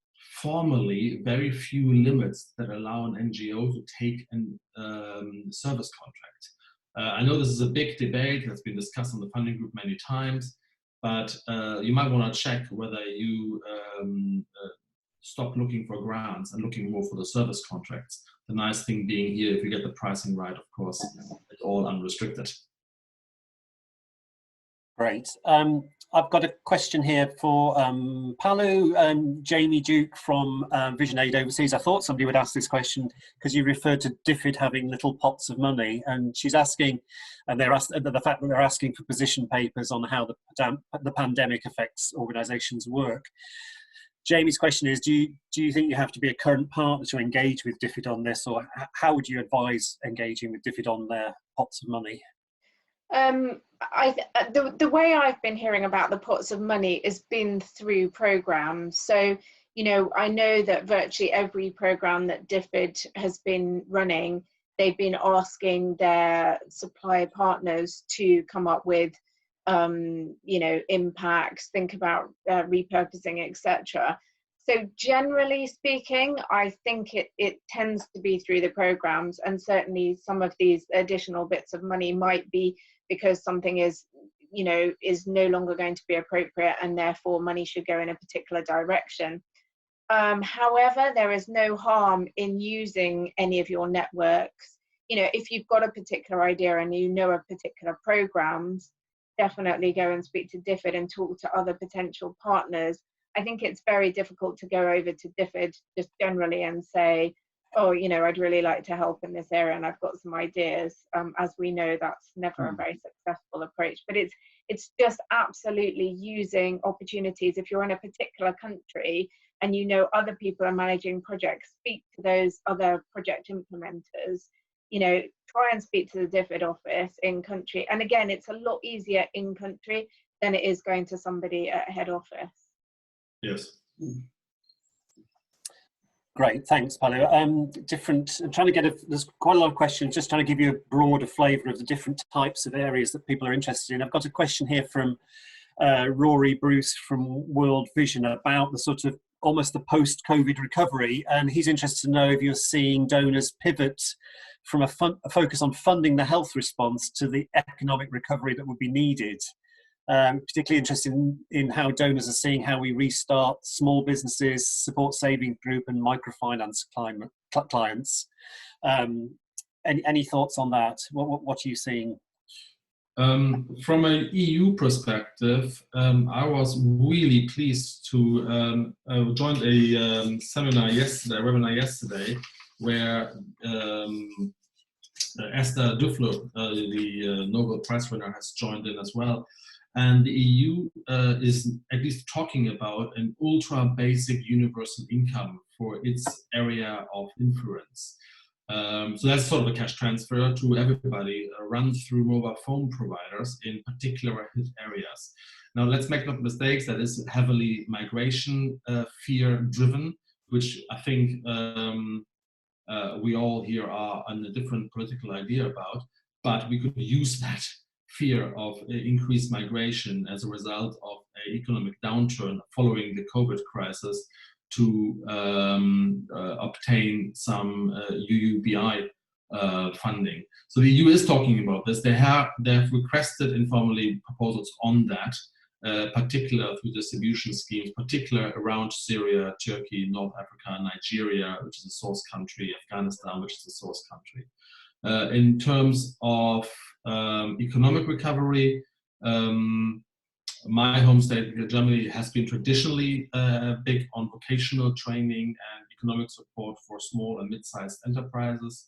formally very few limits that allow an NGO to take a service contract. I know this is a big debate that's been discussed on the funding group many times, but you might want to check whether you stop looking for grants and looking more for the service contracts. The nice thing being here, if you get the pricing right, of course, it's all unrestricted. Great. I've got a question here for Palu and Jamie Duke from Vision Aid Overseas. I thought somebody would ask this question because you referred to DFID having little pots of money, and she's asking, and the fact that they're asking for position papers on how the pandemic affects organisations' work. Jamie's question is, do you think you have to be a current partner to engage with DFID on this, or how would you advise engaging with DFID on their pots of money? The way I've been hearing about the pots of money has been through programs. So, you know, I know that virtually every program that DFID has been running, they've been asking their supply partners to come up with, you know, impacts, think about repurposing, etc. So generally speaking, I think it tends to be through the programs, and certainly some of these additional bits of money might be because something is, you know, is no longer going to be appropriate and therefore money should go in a particular direction. However, there is no harm in using any of your networks. You know, if you've got a particular idea and you know of particular programs, definitely go and speak to DFID and talk to other potential partners. I think it's very difficult to go over to DFID just generally and say, oh, you know, I'd really like to help in this area and I've got some ideas. As we know, that's never a very successful approach, but it's just absolutely using opportunities. If you're in a particular country and you know other people are managing projects, speak to those other project implementers, you know, try and speak to the DFID office in country. And again, it's a lot easier in country than it is going to somebody at head office. Yes. Great, thanks, Palu. I'm trying to get there's quite a lot of questions, just trying to give you a broader flavour of the different types of areas that people are interested in. I've got a question here from Rory Bruce from World Vision about the sort of almost the post-COVID recovery, and he's interested to know if you're seeing donors pivot from a focus on funding the health response to the economic recovery that would be needed. Particularly interested in how donors are seeing how we restart small businesses, support saving group and microfinance clients. Any thoughts on that? What are you seeing? From an EU perspective, I was really pleased to join a webinar yesterday, where Esther Duflo, the Nobel Prize winner, has joined in as well. And the EU is at least talking about an ultra basic universal income for its area of influence. So that's sort of a cash transfer to everybody, run through mobile phone providers in particular hit areas. Now, let's make no mistakes, that is heavily migration fear driven, which I think we all here are on a different political idea about, but we could use that fear of increased migration as a result of an economic downturn following the COVID crisis to obtain some UUBI funding. So the EU is talking about this. They have requested informally proposals on that, particular through distribution schemes, particular around Syria, Turkey, North Africa, Nigeria, which is a source country, Afghanistan, which is a source country. In terms of economic recovery, my home state, Germany, has been traditionally big on vocational training and economic support for small and mid-sized enterprises.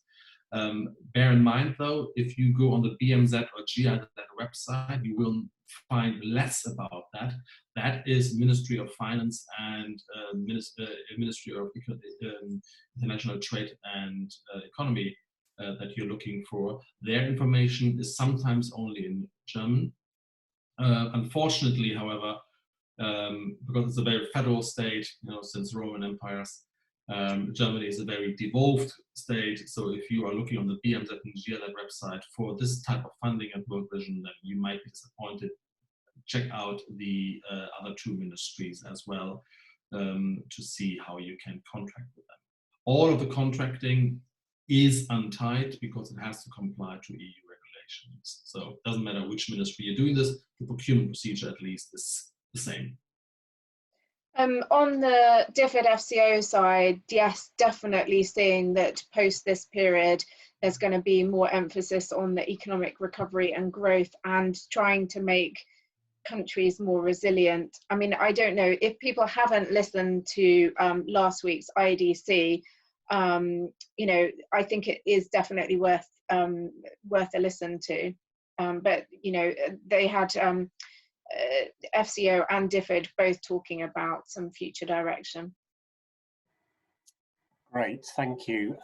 Bear in mind, though, if you go on the BMZ or GIZ website, you will find less about that, that is Ministry of Finance and Ministry of International Trade and Economy that you're looking for. Their information is sometimes only in German. Unfortunately, however, because it's a very federal state, since Roman empires, Germany is a very devolved state. So if you are looking on the BMZ and GLAD website for this type of funding at World Vision, then you might be disappointed. Check out the other two ministries as well to see how you can contract with them. All of the contracting is untied because it has to comply to EU regulations. So it doesn't matter which ministry you're doing this, the procurement procedure at least is the same. On the DFID FCO side, yes, definitely seeing that post this period, there's going to be more emphasis on the economic recovery and growth and trying to make countries more resilient. I mean, I don't know if people haven't listened to last week's IDC, I think it is definitely worth a listen to. But they had FCO and DFID both talking about some future direction. Great, thank you.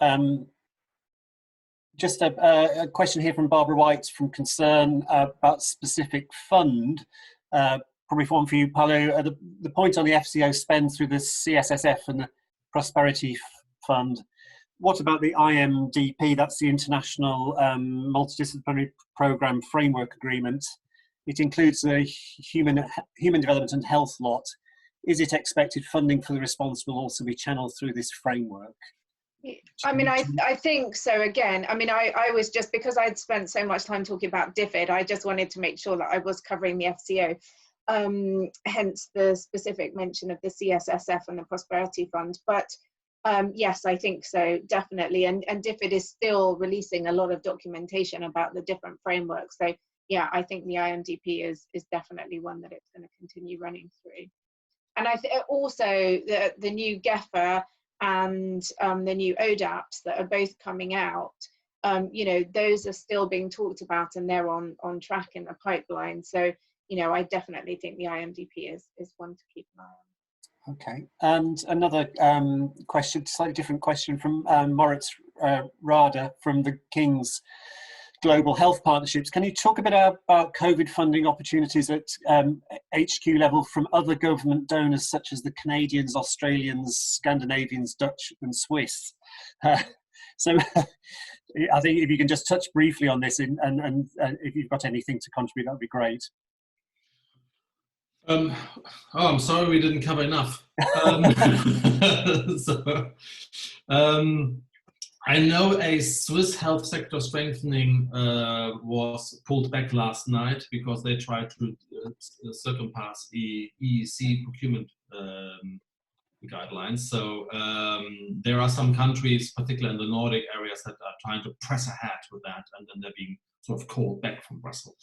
Just a question here from Barbara White from Concern about specific fund. Probably one for you, Paulo. The point on the FCO spend through the CSSF and the Prosperity Fund. What about the IMDP? That's the International Multidisciplinary Programme Framework Agreement. It includes the human development and health lot. Is it expected funding for the response will also be channeled through this framework? I mean, I think so. Again, I mean, I was just, because I'd spent so much time talking about DFID, I just wanted to make sure that I was covering the FCO. Hence the specific mention of the CSSF and the Prosperity Fund. But yes, I think so, definitely. And DFID is still releasing a lot of documentation about the different frameworks. So yeah, I think the IMDP is definitely one that it's going to continue running through. And I think also the new GEFA and the new ODAPs that are both coming out, those are still being talked about and they're on track in the pipeline. So, I definitely think the IMDP is one to keep an eye on. Okay, and another question, slightly different question from Moritz Rada from the King's Global Health Partnerships. Can you talk a bit about COVID funding opportunities at HQ level from other government donors such as the Canadians, Australians, Scandinavians, Dutch and Swiss? So I think if you can just touch briefly on this and if you've got anything to contribute, that would be great. I'm sorry we didn't cover enough. I know a Swiss health sector strengthening was pulled back last night because they tried to circumpass the EEC procurement guidelines. So there are some countries, particularly in the Nordic areas, that are trying to press ahead with that, and then they're being sort of called back from Brussels,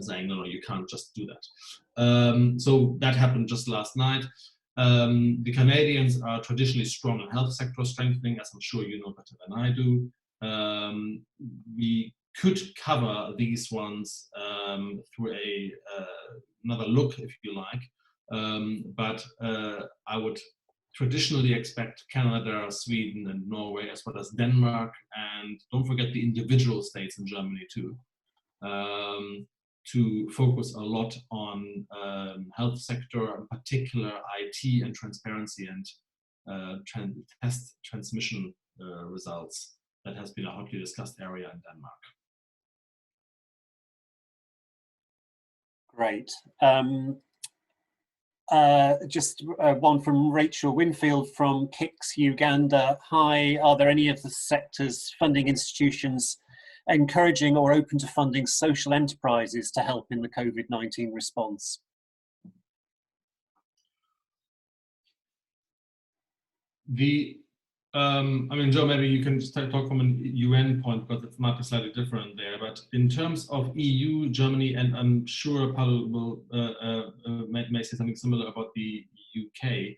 saying, no, you can't just do that. So that happened just last night. The Canadians are traditionally strong in health sector strengthening, as I'm sure you know better than I do. We could cover these ones through another look, if you like, but I would traditionally expect Canada, Sweden and Norway, as well as Denmark, and don't forget the individual states in Germany too, to focus a lot on health sector, in particular IT and transparency and test transmission results. That has been a hotly discussed area in Denmark. Great. Just one from Rachel Winfield from KICS Uganda. Hi, are there any of the sector's funding institutions encouraging or open to funding social enterprises to help in the COVID-19 response? I mean, Joe, maybe you can just talk from a UN point because it might be slightly different there. But in terms of EU, Germany, and I'm sure Paulo will may say something similar about the UK,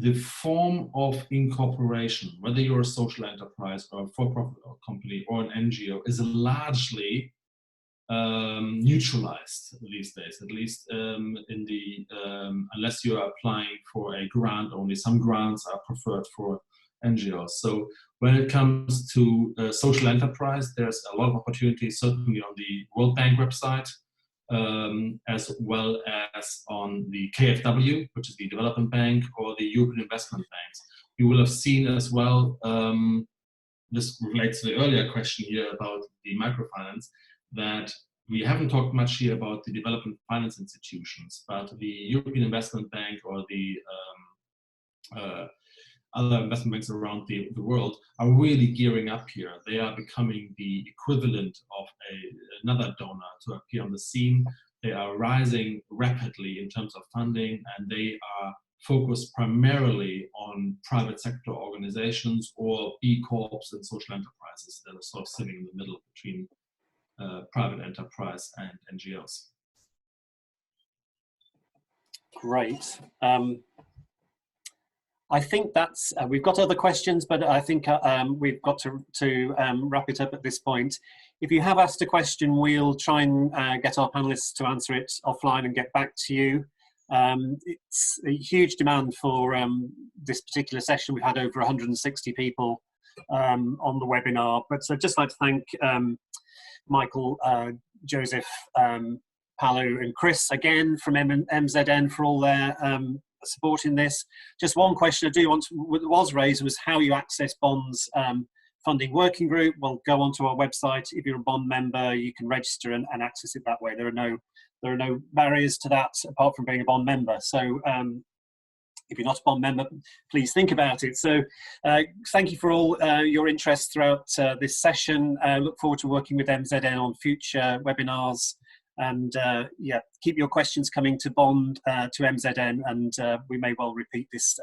the form of incorporation, whether you're a social enterprise or a for-profit company or an NGO, is largely neutralized these days, at least in the unless you are applying for a grant only. Some grants are preferred for NGOs. So when it comes to social enterprise, there's a lot of opportunities, certainly on the World Bank website, as well as on the KfW, which is the Development Bank, or the European Investment Banks. You will have seen as well, this relates to the earlier question here about the microfinance, that we haven't talked much here about the development finance institutions, but the European Investment Bank or the other investment banks around the world are really gearing up here. They are becoming the equivalent of another donor to appear on the scene. They are rising rapidly in terms of funding, and they are focused primarily on private sector organizations or B Corps and social enterprises that are sort of sitting in the middle between private enterprise and NGOs. Great. I think that's, we've got other questions, but I think we've got to wrap it up at this point. If you have asked a question, we'll try and get our panelists to answer it offline and get back to you. It's a huge demand for this particular session. We've had over 160 people on the webinar, but so I'd just like to thank Michael, Joseph, Palu and Chris again from MZN for all their support in this. Just one question I do want to, was raised was how you access bonds funding working group. Well, go onto our website. If you're a bond member, you can register and access it that way. There are no barriers to that apart from being a bond member. So if you're not a bond member, please think about it. So thank you for all your interest throughout this session. Look forward to working with MZN on future webinars. And yeah, keep your questions coming to Bond to MZN, and we may well repeat this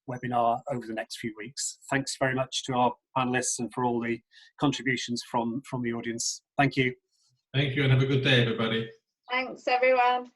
webinar over the next few weeks. Thanks very much to our panelists and for all the contributions from the audience. Thank you. Thank you, and have a good day, everybody. Thanks, everyone.